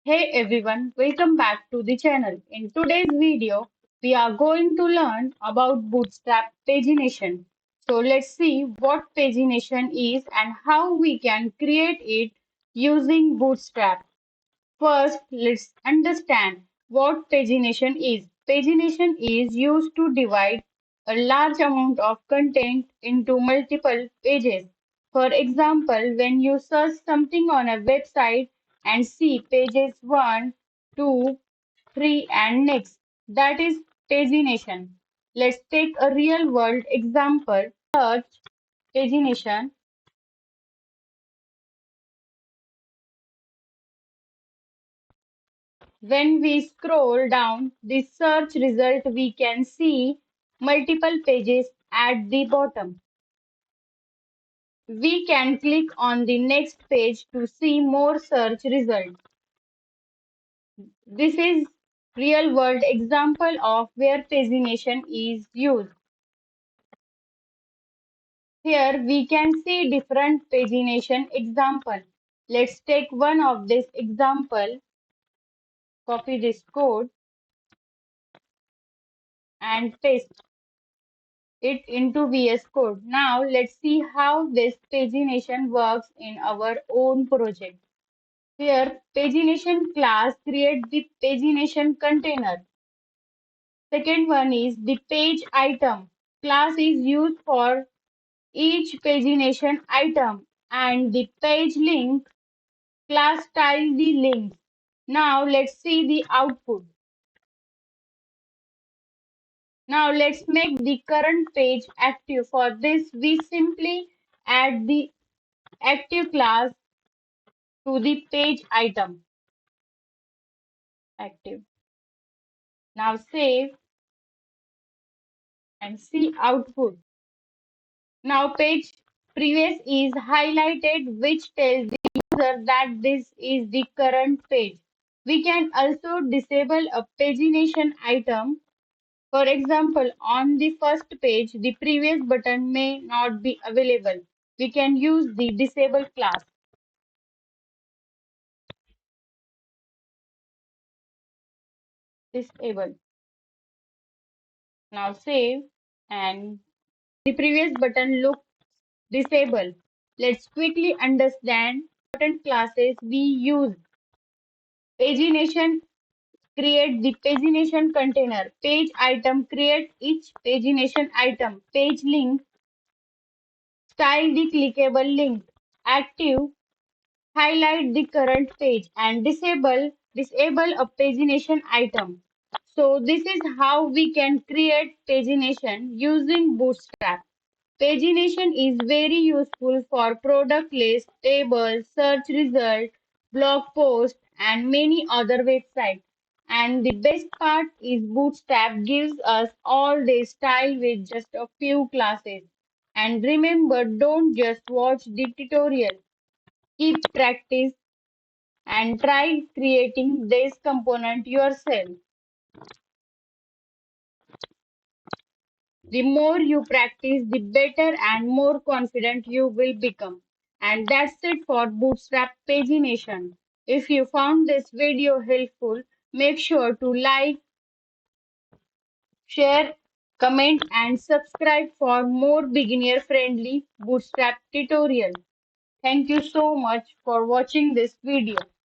Hey everyone, welcome back to the channel. In today's video, we are going to learn about Bootstrap Pagination. So let's see what pagination is and how we can create it using Bootstrap. First, let's understand what pagination is. Pagination is used to divide a large amount of content into multiple pages. For example, when you search something on a website and see pages 1, 2, 3, and next, that is pagination. Let's take a real world example. Search pagination. When we scroll down the search result, we can see multiple pages at the bottom. We can click on the next page to see more search results. This is real world example of where pagination is used. Here we can see different pagination example. Let's take one of this example, copy this code and paste it into VS Code. Now let's see how this pagination works in our own project. Here, pagination class creates the pagination container. Second one is the page item. Class is used for each pagination item and the page link class style the links. Now let's see the output. Now let's make the current page active. For this, we simply add the active class to the page item. Active. Now save and see output. Now page previous is highlighted, which tells the user that this is the current page. We can also disable a pagination item. For example, on the first page, the previous button may not be available. We can use the disable class. Disable. Now save and the previous button looks disabled. Let's quickly understand important classes we use. Pagination create the pagination container. Page item create each pagination item. Page link style the clickable link. Active highlight the current page and disable a pagination item. So this is how we can create pagination using Bootstrap. Pagination is very useful for product list, tables, search result, blog post, and many other websites. And the best part is Bootstrap gives us all this style with just a few classes. And remember, don't just watch the tutorial. Keep practice and try creating this component yourself. The more you practice, the better and more confident you will become. And that's it for Bootstrap Pagination. If you found this video helpful, make sure to like, share, comment and subscribe for more beginner-friendly Bootstrap tutorial. Thank you so much for watching this video.